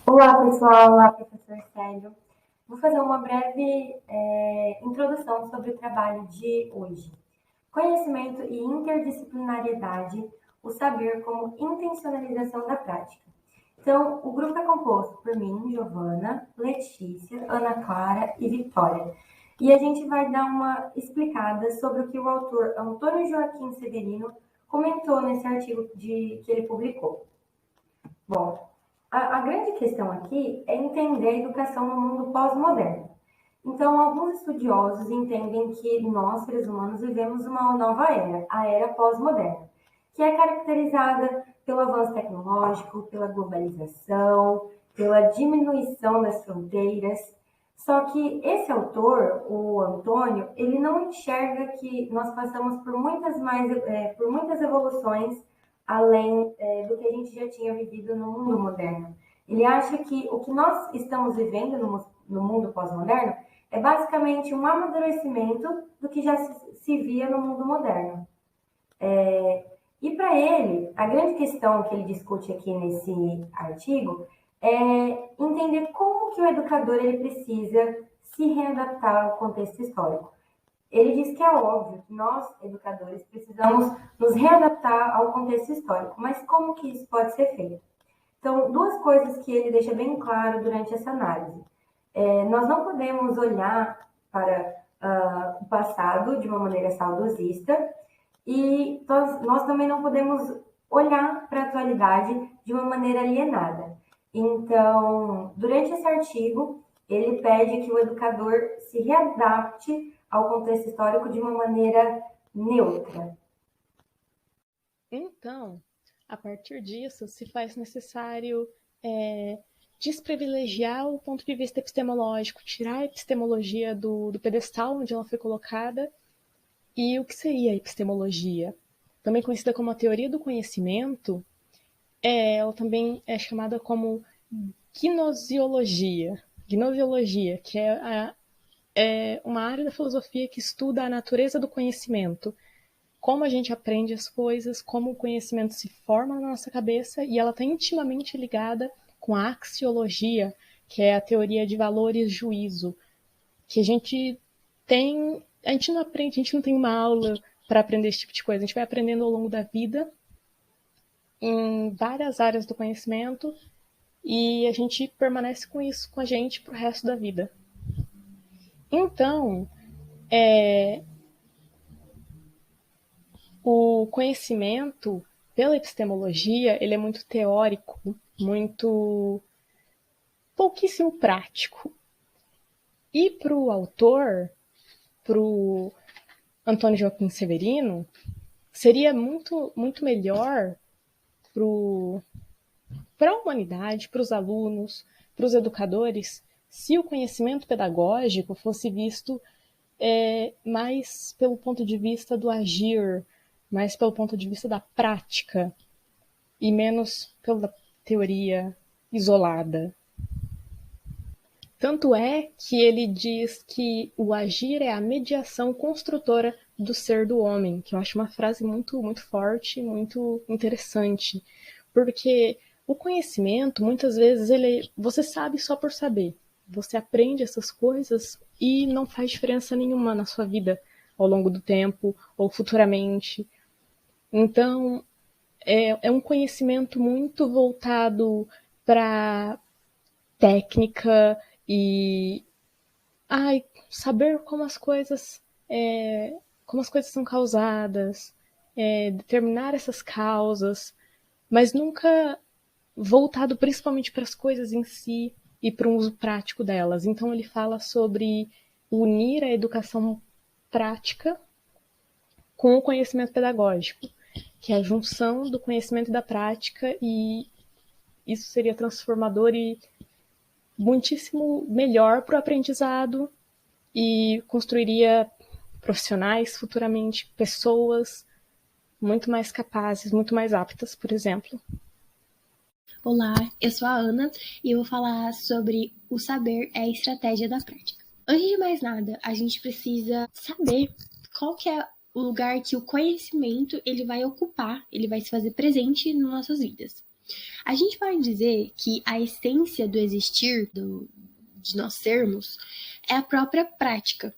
Olá, pessoal. Olá, professor Célio. Vou fazer uma breve introdução sobre o trabalho de hoje. Conhecimento e interdisciplinariedade, o saber como intencionalização da prática. Então, o grupo é composto por mim, Giovana, Letícia, Ana Clara e Vitória. E a gente vai dar uma explicada sobre o que o autor Antônio Joaquim Severino comentou nesse artigo que ele publicou. Bom, a grande questão aqui é entender a educação no mundo pós-moderno. Então, alguns estudiosos entendem que nós, seres humanos, vivemos uma nova era, a era pós-moderna, que é caracterizada pelo avanço tecnológico, pela globalização, pela diminuição das fronteiras. Só que esse autor, o Antônio, ele não enxerga que nós passamos por muitas evoluções além do que a gente já tinha vivido no mundo moderno. Ele acha que o que nós estamos vivendo no mundo pós-moderno é basicamente um amadurecimento do que já se via no mundo moderno. E para ele, a grande questão que ele discute aqui nesse artigo é entender como que o educador ele precisa se readaptar ao contexto histórico. Ele diz que é óbvio que nós, educadores, precisamos nos readaptar ao contexto histórico, mas como que isso pode ser feito? Então, duas coisas que ele deixa bem claro durante essa análise. Nós não podemos olhar para o passado de uma maneira saudosista e nós também não podemos olhar para a atualidade de uma maneira alienada. Então, durante esse artigo, ele pede que o educador se readapte ao contexto histórico de uma maneira neutra. Então, a partir disso, se faz necessário desprivilegiar o ponto de vista epistemológico, tirar a epistemologia do pedestal onde ela foi colocada. E o que seria a epistemologia? Também conhecida como a teoria do conhecimento, ela também é chamada como gnosiologia. Gnosiologia, que é uma área da filosofia que estuda a natureza do conhecimento, como a gente aprende as coisas, como o conhecimento se forma na nossa cabeça, e ela está intimamente ligada com a axiologia, que é a teoria de valores juízo, que a gente não aprende, a gente não tem uma aula para aprender esse tipo de coisa, a gente vai aprendendo ao longo da vida, em várias áreas do conhecimento, e a gente permanece com isso com a gente pro resto da vida. Então, o conhecimento, pela epistemologia, ele é muito teórico, muito pouquíssimo prático. E para o autor, para o Antônio Joaquim Severino, seria muito, muito melhor para a humanidade, para os alunos, para os educadores, se o conhecimento pedagógico fosse visto mais pelo ponto de vista do agir, mais pelo ponto de vista da prática e menos pela teoria isolada. Tanto é que ele diz que o agir é a mediação construtora do ser do homem, que eu acho uma frase muito, muito forte, muito interessante, porque o conhecimento, muitas vezes, você sabe só por saber. Você aprende essas coisas e não faz diferença nenhuma na sua vida ao longo do tempo ou futuramente. Então, é um conhecimento muito voltado para técnica e saber como as coisas são causadas, determinar essas causas, mas nunca voltado principalmente para as coisas em si e para um uso prático delas. Então ele fala sobre unir a educação prática com o conhecimento pedagógico, que é a junção do conhecimento e da prática, e isso seria transformador e muitíssimo melhor para o aprendizado e construiria profissionais futuramente, pessoas muito mais capazes, muito mais aptas, por exemplo. Olá, eu sou a Ana e eu vou falar sobre o saber é a estratégia da prática. Antes de mais nada, a gente precisa saber qual que é o lugar que o conhecimento ele vai ocupar, ele vai se fazer presente nas nossas vidas. A gente pode dizer que a essência do existir, de nós sermos, é a própria prática.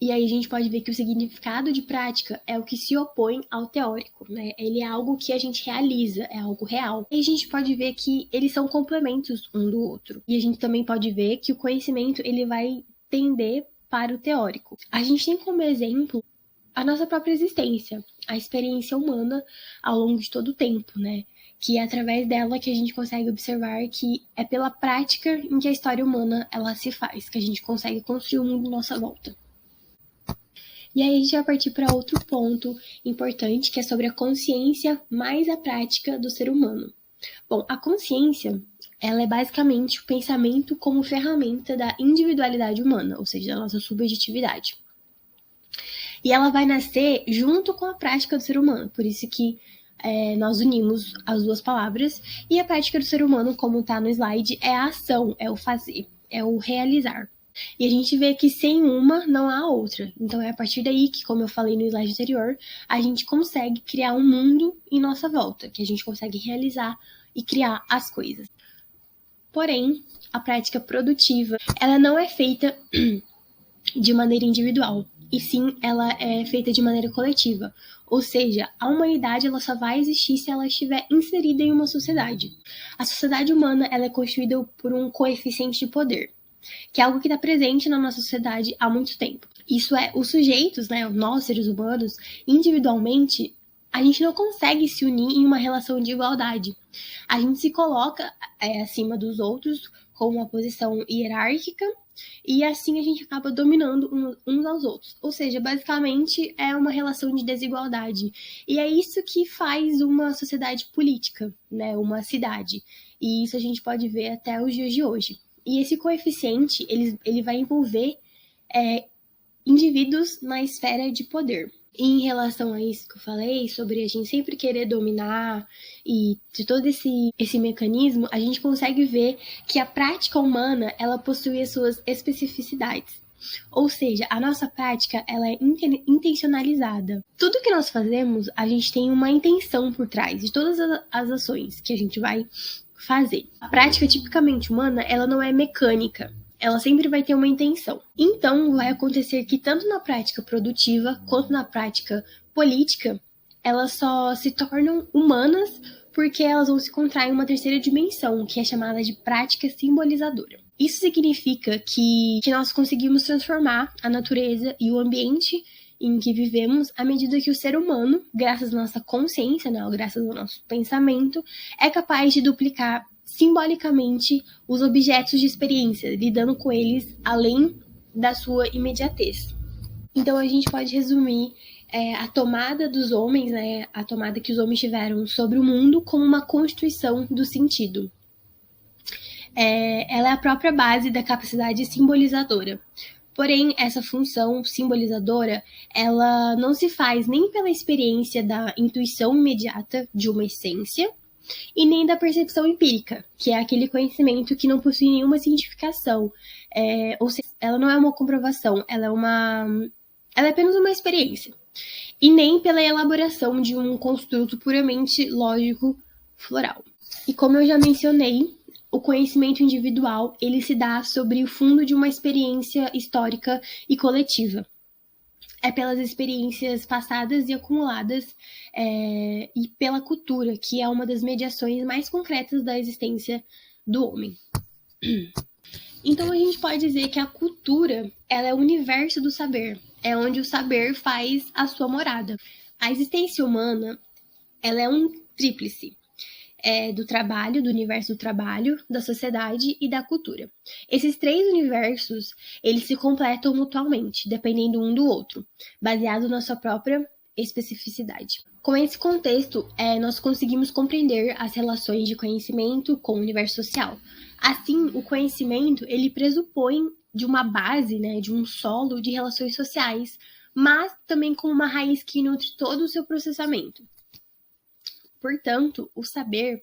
E aí a gente pode ver que o significado de prática é o que se opõe ao teórico, né? Ele é algo que a gente realiza, é algo real. E a gente pode ver que eles são complementos um do outro. E a gente também pode ver que o conhecimento ele vai tender para o teórico. A gente tem como exemplo a nossa própria existência, a experiência humana ao longo de todo o tempo, né? Que é através dela que a gente consegue observar que é pela prática em que a história humana ela se faz, que a gente consegue construir o mundo à nossa volta. E aí a gente vai partir para outro ponto importante, que é sobre a consciência mais a prática do ser humano. Bom, a consciência, ela é basicamente o pensamento como ferramenta da individualidade humana, ou seja, da nossa subjetividade. E ela vai nascer junto com a prática do ser humano, por isso que nós unimos as duas palavras, e a prática do ser humano, como está no slide, é a ação, é o fazer, é o realizar. E a gente vê que sem uma não há outra. Então é a partir daí que, como eu falei no slide anterior, a gente consegue criar um mundo em nossa volta, que a gente consegue realizar e criar as coisas. Porém, a prática produtiva, ela não é feita de maneira individual, e sim ela é feita de maneira coletiva. Ou seja, a humanidade ela só vai existir se ela estiver inserida em uma sociedade. A sociedade humana ela é constituída por um coeficiente de poder, que é algo que está presente na nossa sociedade há muito tempo. Isso é, os sujeitos, né, nós seres humanos, individualmente, a gente não consegue se unir em uma relação de igualdade. A gente se coloca acima dos outros com uma posição hierárquica e assim a gente acaba dominando uns aos outros. Ou seja, basicamente é uma relação de desigualdade. E é isso que faz uma sociedade política, né, uma cidade. E isso a gente pode ver até os dias de hoje. E esse coeficiente, ele vai envolver indivíduos na esfera de poder. E em relação a isso que eu falei, sobre a gente sempre querer dominar e de todo esse mecanismo, a gente consegue ver que a prática humana, ela possui as suas especificidades. Ou seja, a nossa prática, ela é intencionalizada. Tudo que nós fazemos, a gente tem uma intenção por trás de todas as ações que a gente vai fazer. A prática tipicamente humana, ela não é mecânica, ela sempre vai ter uma intenção. Então, vai acontecer que tanto na prática produtiva quanto na prática política, elas só se tornam humanas porque elas vão se encontrar em uma terceira dimensão, que é chamada de prática simbolizadora. Isso significa que nós conseguimos transformar a natureza e o ambiente em que vivemos à medida que o ser humano, graças à nossa consciência, né, graças ao nosso pensamento, é capaz de duplicar simbolicamente os objetos de experiência, lidando com eles além da sua imediatez. Então a gente pode resumir a tomada dos homens, né, a tomada que os homens tiveram sobre o mundo como uma constituição do sentido. Ela é a própria base da capacidade simbolizadora. Porém, essa função simbolizadora, ela não se faz nem pela experiência da intuição imediata de uma essência, e nem da percepção empírica, que é aquele conhecimento que não possui nenhuma significação. Ou seja, ela não é uma comprovação, ela é apenas uma experiência. E nem pela elaboração de um construto puramente lógico floral. E como eu já mencionei, o conhecimento individual, ele se dá sobre o fundo de uma experiência histórica e coletiva. É pelas experiências passadas e acumuladas e pela cultura, que é uma das mediações mais concretas da existência do homem. Então a gente pode dizer que a cultura, ela é o universo do saber, é onde o saber faz a sua morada. A existência humana, ela é um tríplice. Do trabalho, do universo do trabalho, da sociedade e da cultura. Esses três universos, eles se completam mutuamente, dependendo um do outro, baseado na sua própria especificidade. Com esse contexto, nós conseguimos compreender as relações de conhecimento com o universo social. Assim, o conhecimento, ele pressupõe de uma base, né, de um solo de relações sociais, mas também com uma raiz que nutre todo o seu processamento. Portanto, o saber,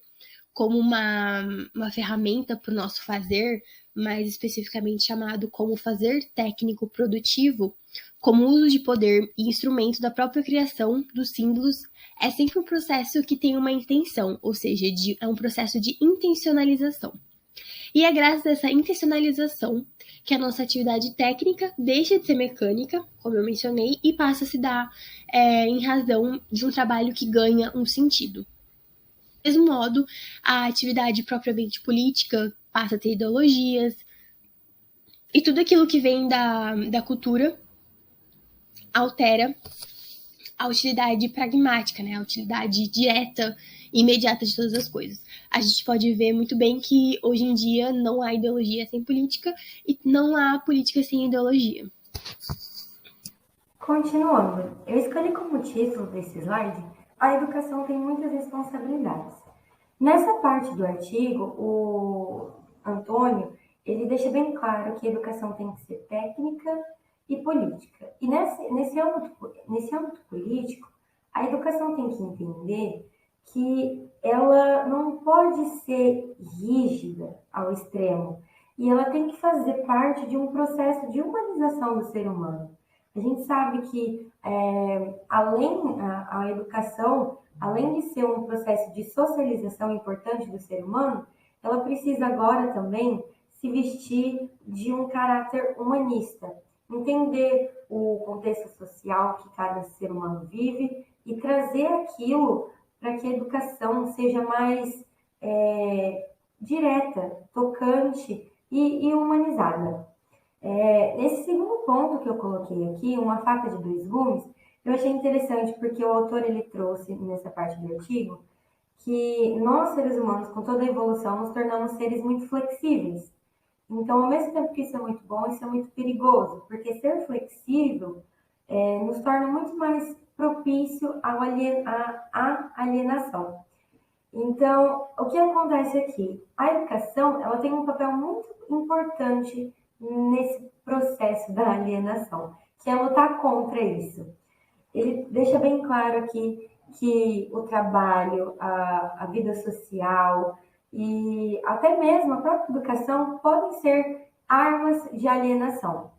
como uma ferramenta para o nosso fazer, mais especificamente chamado como fazer técnico produtivo, como uso de poder e instrumento da própria criação dos símbolos, é sempre um processo que tem uma intenção, ou seja, é um processo de intencionalização. E é graças a essa intencionalização que a nossa atividade técnica deixa de ser mecânica, como eu mencionei, e passa a se dar em razão de um trabalho que ganha um sentido. Do mesmo modo, a atividade propriamente política passa a ter ideologias, e tudo aquilo que vem da cultura altera a utilidade pragmática, né? A utilidade direta e imediata de todas as coisas. A gente pode ver muito bem que hoje em dia não há ideologia sem política e não há política sem ideologia. Continuando, eu escolhi como título desse slide: a educação tem muitas responsabilidades. Nessa parte do artigo, o Antônio, ele deixa bem claro que a educação tem que ser técnica e política. E nesse âmbito político, a educação tem que entender que ela não pode ser rígida ao extremo, e ela tem que fazer parte de um processo de humanização do ser humano. A gente sabe que a educação, além de ser um processo de socialização importante do ser humano, ela precisa agora também se vestir de um caráter humanista, entender o contexto social que cada ser humano vive e trazer aquilo para que a educação seja mais direta, tocante e humanizada. Nesse segundo ponto que eu coloquei aqui, uma faca de dois gumes, eu achei interessante porque o autor ele trouxe nessa parte do artigo que nós, seres humanos, com toda a evolução, nos tornamos seres muito flexíveis. Então, ao mesmo tempo que isso é muito bom, isso é muito perigoso, porque ser flexível nos torna muito mais propício à alienação. Então, o que acontece aqui? A educação ela tem um papel muito importante nesse processo da alienação, que é lutar contra isso. Ele deixa bem claro aqui que o trabalho, a vida social e até mesmo a própria educação podem ser armas de alienação.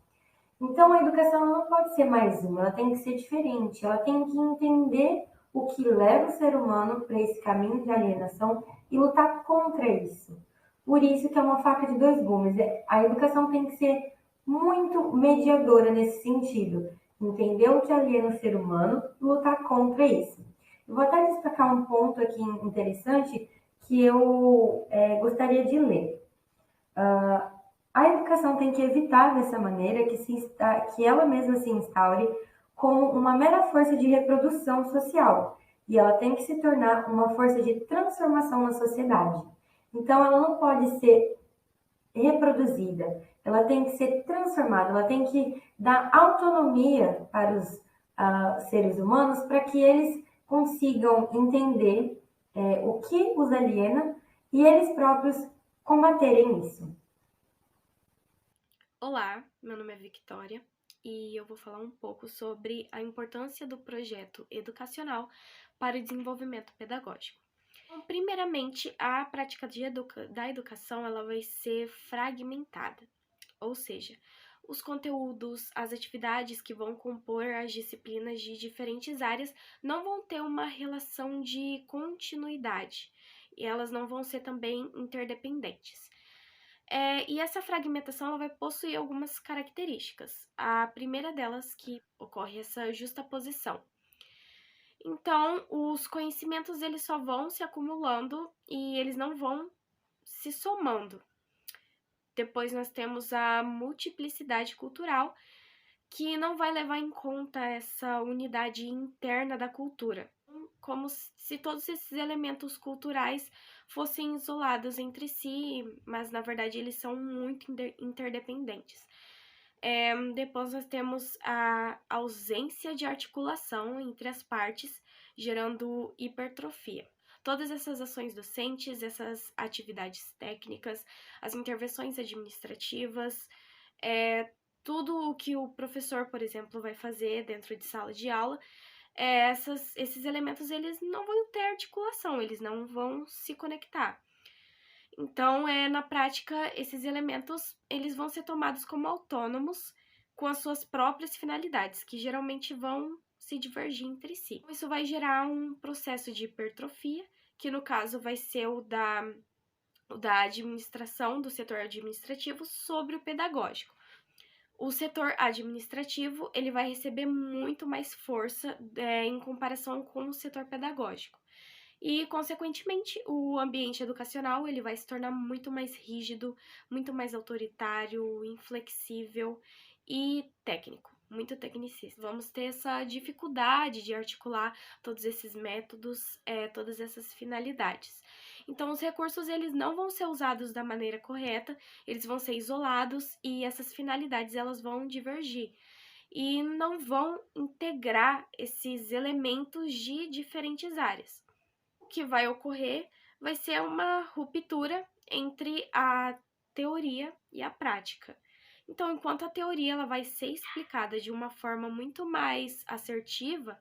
Então, a educação não pode ser mais uma, ela tem que ser diferente, ela tem que entender o que leva o ser humano para esse caminho de alienação e lutar contra isso. Por isso que é uma faca de dois gumes. A educação tem que ser muito mediadora nesse sentido. Entender o que aliena o ser humano e lutar contra isso. Eu vou até destacar um ponto aqui interessante que eu gostaria de ler. A educação tem que evitar dessa maneira que ela mesma se instaure como uma mera força de reprodução social, e ela tem que se tornar uma força de transformação na sociedade. Então, ela não pode ser reproduzida, ela tem que ser transformada, ela tem que dar autonomia para os seres humanos para que eles consigam entender o que os aliena e eles próprios combaterem isso. Olá, meu nome é Victoria e eu vou falar um pouco sobre a importância do projeto educacional para o desenvolvimento pedagógico. Então, primeiramente, a prática da educação ela vai ser fragmentada, ou seja, os conteúdos, as atividades que vão compor as disciplinas de diferentes áreas não vão ter uma relação de continuidade e elas não vão ser também interdependentes. E essa fragmentação ela vai possuir algumas características. A primeira delas que ocorre essa justaposição. Então, os conhecimentos eles só vão se acumulando e eles não vão se somando. Depois nós temos a multiplicidade cultural, que não vai levar em conta essa unidade interna da cultura, como se todos esses elementos culturais fossem isolados entre si, mas na verdade eles são muito interdependentes. Depois nós temos a ausência de articulação entre as partes, gerando hipertrofia. Todas essas ações docentes, essas atividades técnicas, as intervenções administrativas, tudo o que o professor, por exemplo, vai fazer dentro de sala de aula, esses elementos eles não vão ter articulação, eles não vão se conectar. Então, na prática, esses elementos eles vão ser tomados como autônomos com as suas próprias finalidades, que geralmente vão se divergir entre si. Isso vai gerar um processo de hipertrofia, que no caso vai ser o da administração, do setor administrativo, sobre o pedagógico. O setor administrativo ele vai receber muito mais força em comparação com o setor pedagógico. E, consequentemente, o ambiente educacional ele vai se tornar muito mais rígido, muito mais autoritário, inflexível e técnico, muito tecnicista. Vamos ter essa dificuldade de articular todos esses métodos, todas essas finalidades. Então, os recursos eles não vão ser usados da maneira correta, eles vão ser isolados e essas finalidades elas vão divergir e não vão integrar esses elementos de diferentes áreas. O que vai ocorrer vai ser uma ruptura entre a teoria e a prática. Então, enquanto a teoria ela vai ser explicada de uma forma muito mais assertiva,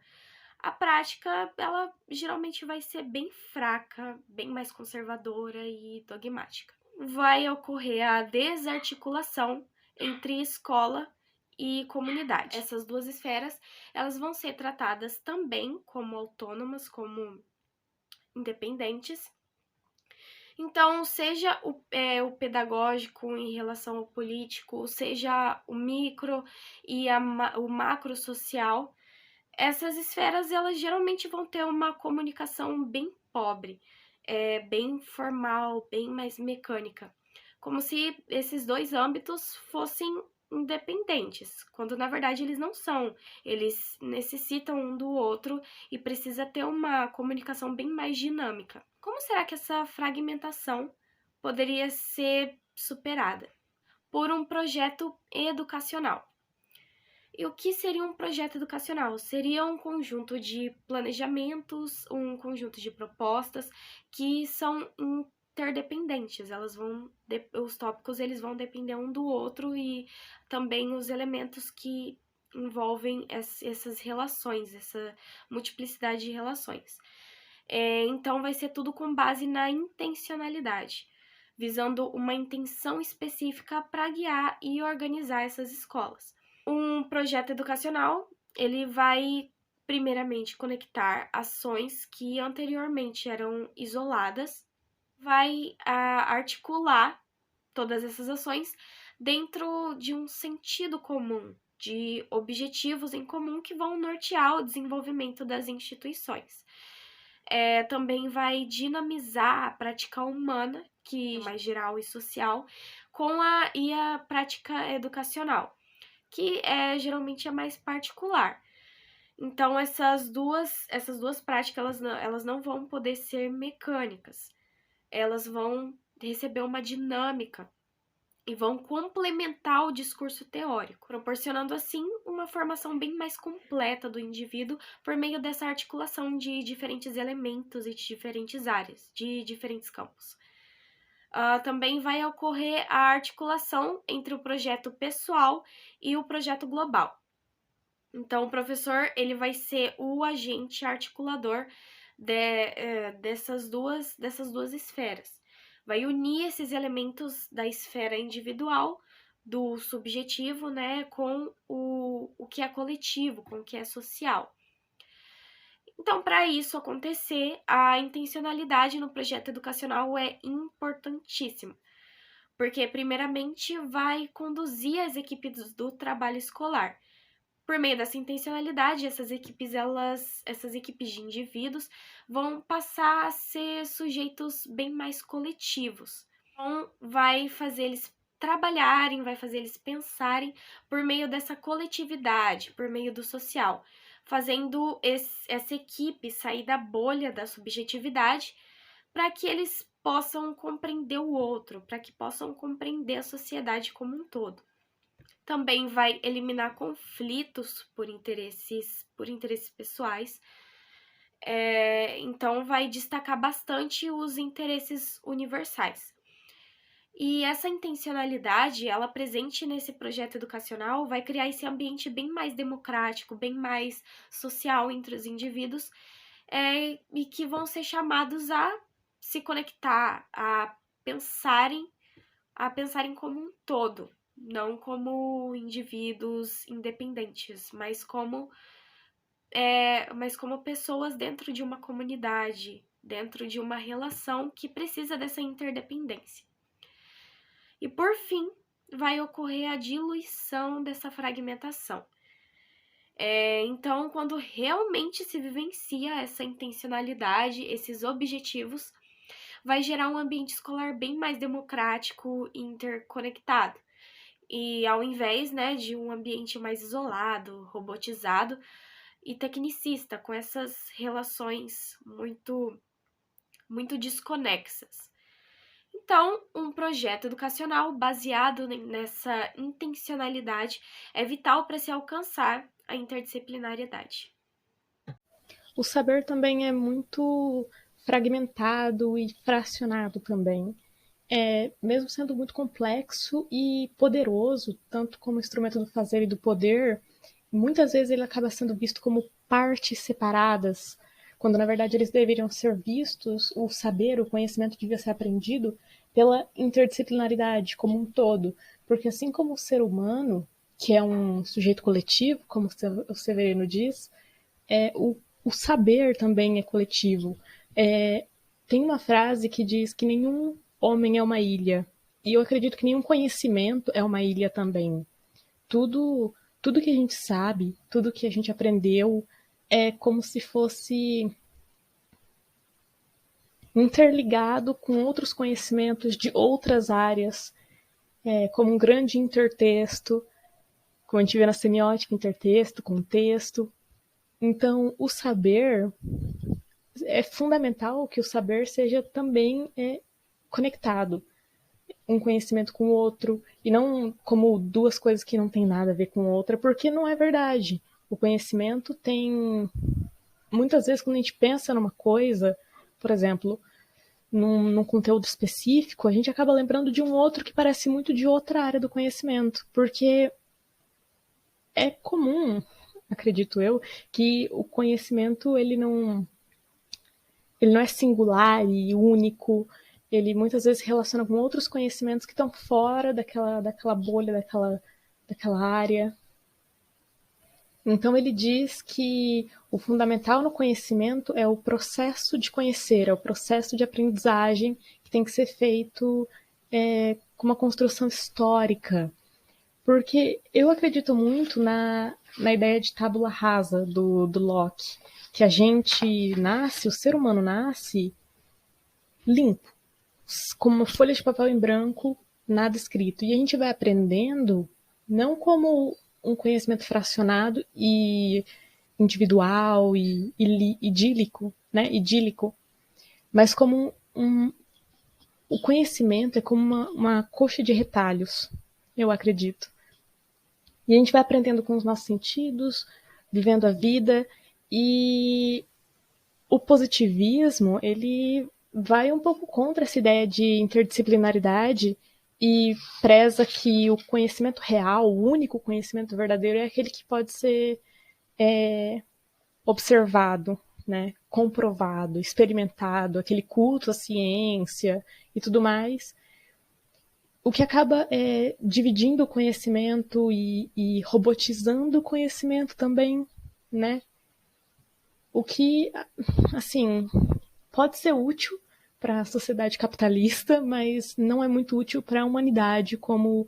a prática ela geralmente vai ser bem fraca, bem mais conservadora e dogmática. Vai ocorrer a desarticulação entre escola e comunidade. Essas duas esferas elas vão ser tratadas também como autônomas, como independentes. Então, seja o pedagógico em relação ao político, seja o micro e o macro social, essas esferas elas geralmente vão ter uma comunicação bem pobre, bem formal, bem mais mecânica, como se esses dois âmbitos fossem independentes, quando na verdade eles não são. Eles necessitam um do outro e precisa ter uma comunicação bem mais dinâmica. Como será que essa fragmentação poderia ser superada? Por um projeto educacional. E o que seria um projeto educacional? Seria um conjunto de planejamentos, um conjunto de propostas que são interdependentes. Os tópicos eles vão depender um do outro e também os elementos que envolvem essas relações, essa multiplicidade de relações. Então, vai ser tudo com base na intencionalidade, visando uma intenção específica para guiar e organizar essas escolas. Um projeto educacional, ele vai primeiramente conectar ações que anteriormente eram isoladas, vai articular todas essas ações dentro de um sentido comum, de objetivos em comum que vão nortear o desenvolvimento das instituições. Também vai dinamizar a prática humana, que é mais geral e social, com a prática educacional, que geralmente é mais particular. Então, essas duas práticas, elas não vão poder ser mecânicas. Elas vão receber uma dinâmica e vão complementar o discurso teórico, proporcionando assim uma formação bem mais completa do indivíduo por meio dessa articulação de diferentes elementos e de diferentes áreas, de diferentes campos. Também vai ocorrer a articulação entre o projeto pessoal e o projeto global. Então, o professor ele vai ser o agente articulador dessas duas esferas. Vai unir esses elementos da esfera individual, do subjetivo, né, com o que é coletivo, com o que é social. Então, para isso acontecer, a intencionalidade no projeto educacional é importantíssima, porque, primeiramente, vai conduzir as equipes do trabalho escolar. Por meio dessa intencionalidade, essas equipes de indivíduos vão passar a ser sujeitos bem mais coletivos. Então, vai fazer eles trabalharem, vai fazer eles pensarem por meio dessa coletividade, por meio do social, fazendo essa equipe sair da bolha da subjetividade para que eles possam compreender o outro, para que possam compreender a sociedade como um todo. Também vai eliminar conflitos por interesses pessoais. Então, vai destacar bastante os interesses universais. E essa intencionalidade, ela presente nesse projeto educacional, vai criar esse ambiente bem mais democrático, bem mais social entre os indivíduos, e que vão ser chamados a se conectar, a pensarem como um todo, não como indivíduos independentes, mas como pessoas dentro de uma comunidade, dentro de uma relação que precisa dessa interdependência. E por fim, vai ocorrer a diluição dessa fragmentação. Então, quando realmente se vivencia essa intencionalidade, esses objetivos, vai gerar um ambiente escolar bem mais democrático e interconectado. E ao invés, né, de um ambiente mais isolado, robotizado e tecnicista, com essas relações muito desconexas. Então, um projeto educacional baseado nessa intencionalidade é vital para se alcançar a interdisciplinariedade. O saber também é muito fragmentado e fracionado também. Mesmo sendo muito complexo e poderoso, tanto como instrumento do fazer e do poder, muitas vezes ele acaba sendo visto como partes separadas, quando na verdade eles deveriam ser vistos, o saber, o conhecimento devia ser aprendido pela interdisciplinaridade como um todo, porque assim como o ser humano, que é um sujeito coletivo, como o Severino diz, o saber também é coletivo. Tem uma frase que diz que nenhum homem é uma ilha, e eu acredito que nenhum conhecimento é uma ilha também. Tudo que a gente sabe, tudo que a gente aprendeu, é como se fosse interligado com outros conhecimentos de outras áreas, como um grande intertexto, como a gente vê na semiótica, intertexto, contexto. Então, o saber, é fundamental que o saber seja também conectado, um conhecimento com o outro, e não como duas coisas que não têm nada a ver com outra, porque não é verdade. O conhecimento tem... Muitas vezes, quando a gente pensa numa coisa, por exemplo, num conteúdo específico, a gente acaba lembrando de um outro que parece muito de outra área do conhecimento, porque é comum, acredito eu, que o conhecimento ele não é singular e único, ele muitas vezes se relaciona com outros conhecimentos que estão fora daquela bolha, daquela área. Então ele diz que o fundamental no conhecimento é o processo de conhecer, é o processo de aprendizagem que tem que ser feito com uma construção histórica. Porque eu acredito muito na ideia de tábula rasa do Locke, que a gente nasce, o ser humano nasce limpo, como uma folha de papel em branco, nada escrito. E a gente vai aprendendo não como um conhecimento fracionado e individual e idílico, né? Idílico, mas como o conhecimento é como uma coxa de retalhos, eu acredito. E a gente vai aprendendo com os nossos sentidos, vivendo a vida, e o positivismo, ele vai um pouco contra essa ideia de interdisciplinaridade e preza que o conhecimento real, o único conhecimento verdadeiro é aquele que pode ser observado, né, comprovado, experimentado, aquele culto à ciência e tudo mais, o que acaba dividindo o conhecimento e robotizando o conhecimento também, né? O que, assim, pode ser útil para a sociedade capitalista, mas não é muito útil para a humanidade como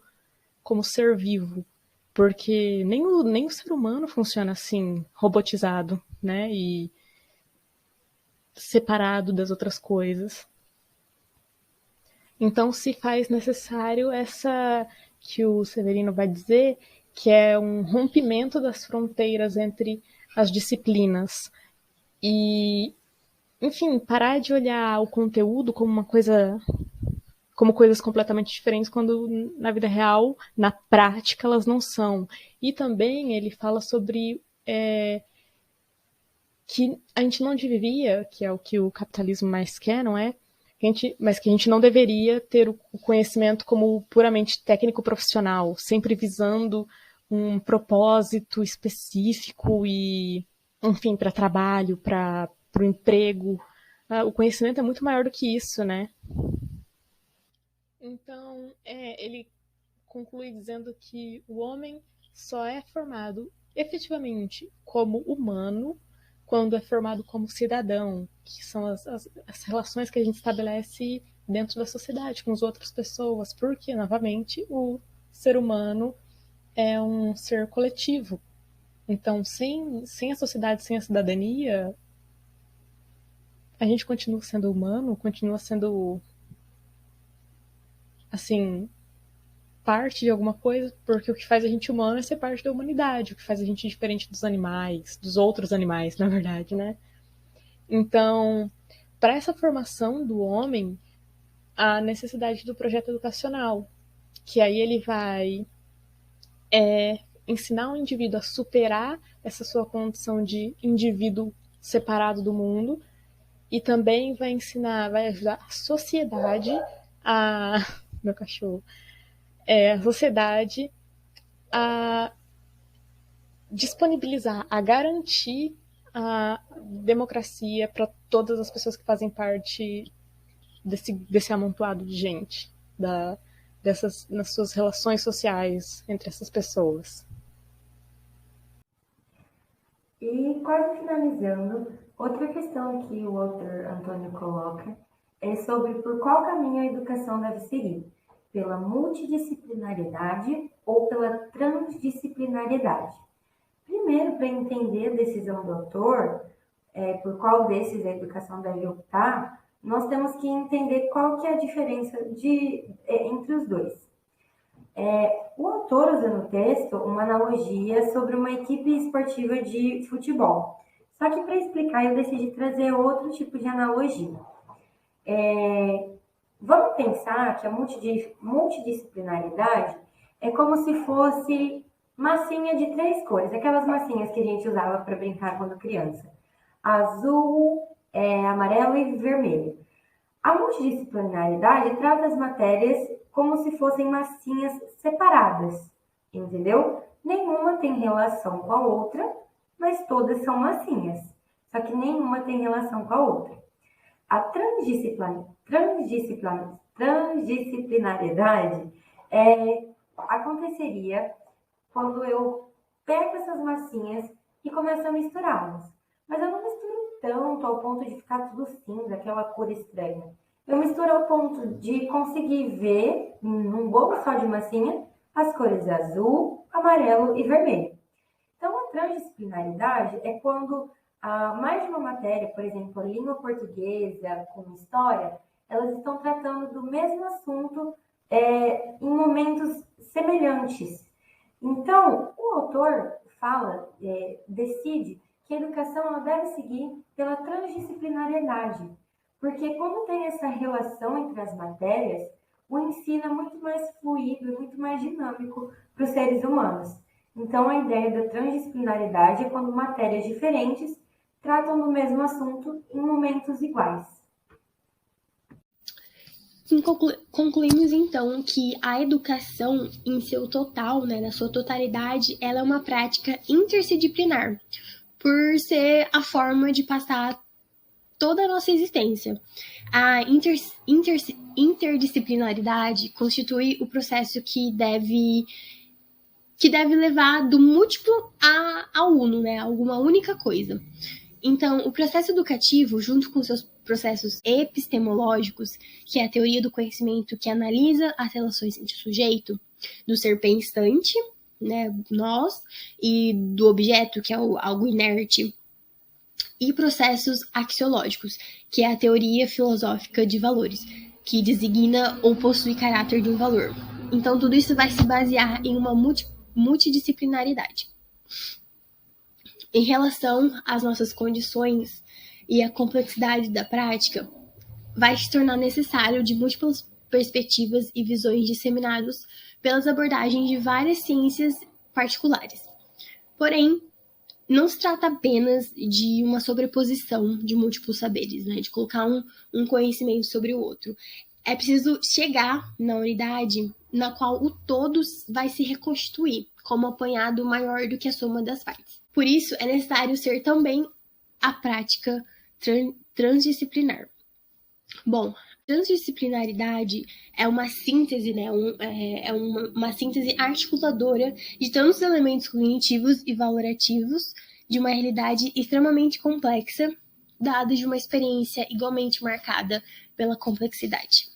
ser vivo, porque nem o ser humano funciona assim, robotizado, né? E separado das outras coisas. Então se faz necessário essa, que o Severino vai dizer, que é um rompimento das fronteiras entre as disciplinas. E, enfim, parar de olhar o conteúdo como uma coisa, como coisas completamente diferentes, quando na vida real, na prática, elas não são. E também ele fala sobre que a gente não deveria, que é o que o capitalismo mais quer, não é? Mas que a gente não deveria ter o conhecimento como puramente técnico-profissional, sempre visando um propósito específico e, enfim, para trabalho, para o emprego. O conhecimento é muito maior do que isso, né? Então, ele conclui dizendo que o homem só é formado efetivamente como humano quando é formado como cidadão, que são as relações que a gente estabelece dentro da sociedade com as outras pessoas, porque, novamente, o ser humano é um ser coletivo. Então, sem a sociedade, sem a cidadania, a gente continua sendo humano, continua sendo, assim, parte de alguma coisa, porque o que faz a gente humano é ser parte da humanidade, o que faz a gente diferente dos animais, dos outros animais, na verdade, né? Então, para essa formação do homem, a necessidade do projeto educacional, que aí ele vai ensinar o indivíduo a superar essa sua condição de indivíduo separado do mundo e também vai ajudar a sociedade a... meu cachorro. A sociedade a disponibilizar, a garantir a democracia para todas as pessoas que fazem parte desse amontoado de gente, nas suas relações sociais entre essas pessoas. E quase finalizando, outra questão que o autor Antônio coloca é sobre por qual caminho a educação deve seguir, pela multidisciplinariedade ou pela transdisciplinariedade. Primeiro, para entender a decisão do autor, por qual desses a educação deve optar, nós temos que entender qual que é a diferença entre os dois. O autor usa no texto uma analogia sobre uma equipe esportiva de futebol. Só que para explicar, eu decidi trazer outro tipo de analogia. Vamos pensar que a multidisciplinaridade é como se fosse massinha de 3 cores, aquelas massinhas que a gente usava para brincar quando criança. Azul, amarelo e vermelho. A multidisciplinaridade trata as matérias como se fossem massinhas separadas, entendeu? Nenhuma tem relação com a outra, mas todas são massinhas, só que nenhuma tem relação com a outra. A transdisciplinariedade aconteceria quando eu pego essas massinhas e começo a misturá-las. Mas eu não misturo tanto ao ponto de ficar tudo cinza, aquela cor estranha. Eu misturo ao ponto de conseguir ver, num bolo só de massinha, as cores azul, amarelo e vermelho. Então, a transdisciplinaridade é quando mais de uma matéria, por exemplo, a língua portuguesa com história, elas estão tratando do mesmo assunto em momentos semelhantes. Então, o autor decide que a educação ela deve seguir pela transdisciplinariedade, porque quando tem essa relação entre as matérias, o ensino é muito mais fluido e muito mais dinâmico para os seres humanos. Então, a ideia da transdisciplinaridade é quando matérias diferentes tratam do mesmo assunto em momentos iguais. Concluímos, então, que a educação, em seu total, na sua totalidade, ela é uma prática interdisciplinar, por ser a forma de passar toda a nossa existência. A interdisciplinaridade constitui o processo que deve levar do múltiplo ao uno, alguma única coisa. Então, o processo educativo, junto com seus processos epistemológicos, que é a teoria do conhecimento que analisa as relações entre o sujeito, do ser pensante, nós, e do objeto, que é algo inerte, e processos axiológicos, que é a teoria filosófica de valores, que designa ou possui caráter de um valor. Então, tudo isso vai se basear em uma multidisciplinaridade. Em relação às nossas condições e à complexidade da prática, vai se tornar necessário de múltiplas perspectivas e visões disseminadas pelas abordagens de várias ciências particulares. Porém, não se trata apenas de uma sobreposição de múltiplos saberes, de colocar um conhecimento sobre o outro. É preciso chegar na unidade na qual o todo vai se reconstituir como apanhado maior do que a soma das partes. Por isso, é necessário ser também a prática transdisciplinar. Bom, Transdisciplinaridade é uma síntese, né? Uma síntese articuladora de tantos elementos cognitivos e valorativos de uma realidade extremamente complexa, dada de uma experiência igualmente marcada pela complexidade.